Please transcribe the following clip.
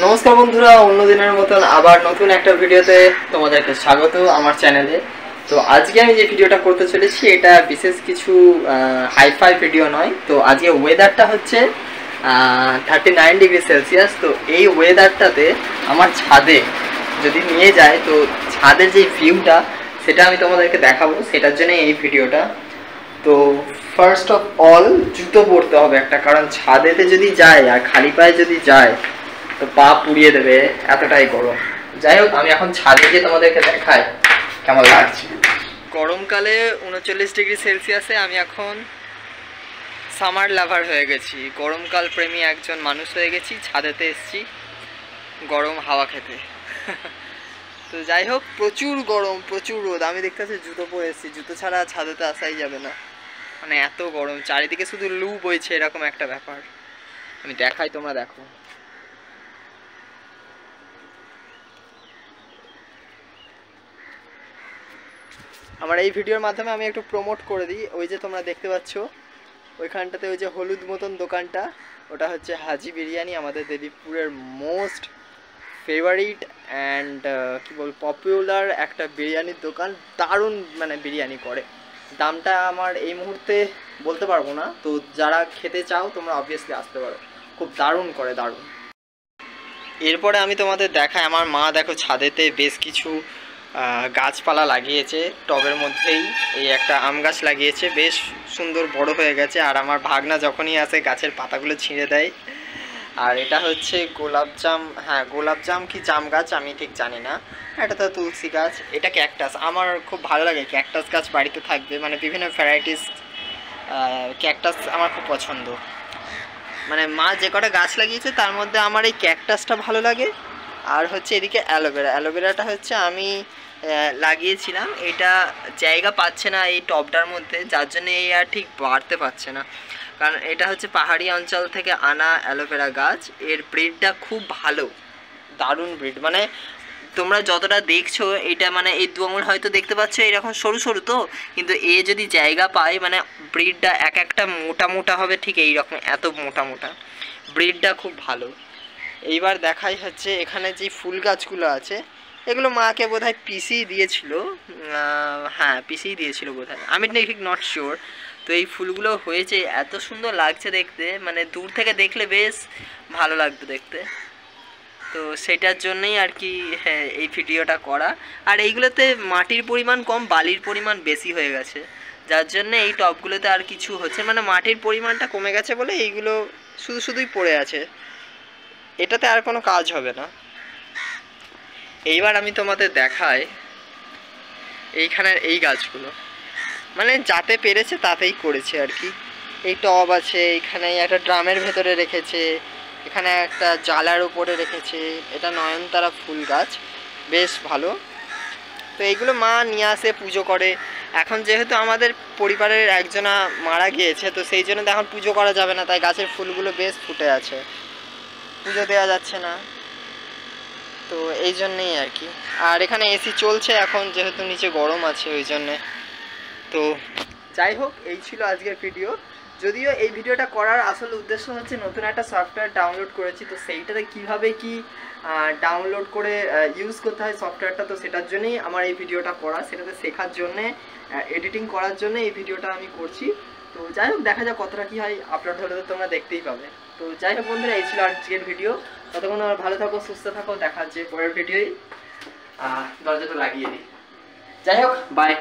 নমস্কার বন্ধুরা, অন্যদিনের মতন আবার নতুন একটা ভিডিওতে তোমাদেরকে স্বাগত আমার চ্যানেলে। তো আজকে আমি যে ভিডিওটা করতে চলেছি এটা বিশেষ কিছু হাইফাই ভিডিও নয়। তো আজকে ওয়েদারটা হচ্ছে 39°C। তো এই ওয়েদারটাতে আমার ছাদে যদি নিয়ে যায় তো ছাদের যে ভিউটা সেটা আমি তোমাদেরকে দেখাবো, সেটার জন্য এই ভিডিওটা। তো ফার্স্ট অফ অল জুতো পরতে হবে একটা, কারণ ছাদেতে যদি যায় আর খালি পায়ে যদি যায় তো পা পুড়িয়ে দেবে, এতটাই গরম। যাই হোক, আমি এখন ছাদে গিয়ে তোমাদেরকে দেখাই কেমন লাগছে। গরমকালে 39°C আমি এখন সামার লাভার হয়ে গেছি, গরমকাল প্রেমী একজন মানুষ হয়ে গেছি। ছাদেতে এসছি গরম হাওয়া খেতে। তো যাই হোক, প্রচুর গরম, প্রচুর রোদ। আমি দেখতে পাচ্ছি জুতো পরে এসেছি, জুতো ছাড়া ছাদেতে আসাই যাবে না, মানে এত গরম। চারিদিকে শুধু লু বইছে, এরকম একটা ব্যাপার। আমি দেখাই, তোমরা দেখো। আমার এই ভিডিওর মাধ্যমে আমি একটু প্রমোট করে দিই। ওই যে তোমরা দেখতে পাচ্ছ ওইখানটাতে ওই যে হলুদ মতন দোকানটা, ওটা হচ্ছে হাজি বিরিয়ানি, আমাদের দেবীপুরের মোস্ট ফেভারিট অ্যান্ড কী বল পপুলার একটা বিরিয়ানির দোকান। দারুণ মানে বিরিয়ানি করে। দামটা আমার এই মুহূর্তে বলতে পারবো না, তো যারা খেতে চাও তোমরা অবভিয়াসলি আসতে পারো, খুব দারুণ করে, দারুণ। এরপরে আমি তোমাদের দেখাই, আমার মা দেখো ছাদেতে বেশ কিছু গাছপালা লাগিয়েছে টবের মধ্যেই। এই একটা আম গাছ লাগিয়েছে, বেশ সুন্দর বড় হয়ে গেছে। আর আমার ভাগনা যখনই আসে গাছের পাতাগুলো ছিঁড়ে দেয়। আর এটা হচ্ছে গোলাপজাম, হ্যাঁ গোলাপজাম কি জাম গাছ আমি ঠিক জানি না। এটা তো তুলসী গাছ, এটা ক্যাকটাস। আমার খুব ভালো লাগে ক্যাকটাস গাছ বাড়িতে থাকবে, মানে বিভিন্ন ভ্যারাইটিস ক্যাকটাস আমার খুব পছন্দ। মানে মা যে কটা গাছ লাগিয়েছে তার মধ্যে আমার এই ক্যাকটাসটা ভালো লাগে। আর হচ্ছে এদিকে অ্যালোভেরা, অ্যালোভেরাটা হচ্ছে আমি লাগিয়েছিলাম, এটা জায়গা পাচ্ছে না এই টবটার মধ্যে, যার জন্য এই আর ঠিক বাড়তে পারছে না। কারণ এটা হচ্ছে পাহাড়ি অঞ্চল থেকে আনা অ্যালোভেরা গাছ, এর ব্রিডটা খুব ভালো, দারুণ ব্রিড। মানে তোমরা যতটা দেখছো এটা মানে এই 2 আঙুল হয়তো দেখতে পাচ্ছ এরকম সরু সরু, তো কিন্তু এ যদি জায়গা পায় মানে ব্রিডটা এক একটা মোটা মোটা হবে, ঠিক এই রকম এত মোটা মোটা, ব্রিডটা খুব ভালো। এইবার দেখাই হচ্ছে এখানে যে ফুল গাছগুলো আছে, এগুলো মাকে বোধহয় পিসি দিয়েছিল, হ্যাঁ পিসি দিয়েছিল বোধহয়, আমি ঠিক নট শিওর। তো এই ফুলগুলো হয়েছে, এত সুন্দর লাগছে দেখতে, মানে দূর থেকে দেখলে বেশ ভালো লাগতো দেখতে। তো সেটার জন্যই আর কি হ্যাঁ এই ভিডিওটা করা। আর এইগুলোতে মাটির পরিমাণ কম, বালির পরিমাণ বেশি হয়ে গেছে, যার জন্য এই টবগুলোতে আর কিছু হচ্ছে মানে মাটির পরিমাণটা কমে গেছে বলে এইগুলো শুধুই পড়ে আছে, এটাতে আর কোনো কাজ হবে না। এইবার আমি তোমাদের দেখাই এইখানের এই গাছগুলো, মানে যাতে পেরেছে তাতেই করেছে আর কি। এই টব আছে, এইখানে একটা ড্রামের ভেতরে রেখেছে, এখানে একটা জালার উপরে রেখেছে। এটা নয়নতারা ফুল গাছ, বেশ ভালো। তো এইগুলো মা নিয়ে আসে, পুজো করে। এখন যেহেতু আমাদের পরিবারের একজনা মারা গিয়েছে, তো সেই জন্য তো এখন পুজো করা যাবে না, তাই গাছের ফুলগুলো বেশ ফুটে আছে, পুজো দেওয়া যাচ্ছে না, তো এই জন্যেই আর কি। আর এখানে এসি চলছে এখন, যেহেতু নিচে গরম আছে ওই জন্যে। তো যাই হোক, এই ছিল আজকের ভিডিও। যদিও এই ভিডিওটা করার আসল উদ্দেশ্য হচ্ছে নতুন একটা সফটওয়্যার ডাউনলোড করেছি, তো সেইটাতে কীভাবে কি ডাউনলোড করে ইউজ করতে হয় সফটওয়্যারটা, তো সেটার জন্যই আমার এই ভিডিওটা করা, সেটাতে শেখার জন্যে, এডিটিং করার জন্য এই ভিডিওটা আমি করছি। তো যাই হোক, দেখা যাক কতটা কী হয়, আপলোড হলে তো তোমরা দেখতেই পাবে। তো যাই হোক বন্ধুরা, এই ছিল আজকের ভিডিও। ততক্ষণ আমার ভালো থাকো, সুস্থ থাকো, দেখা হচ্ছে পরের ভিডিওই। দরজাটা লাগিয়ে দিই। যাই হোক, বাই।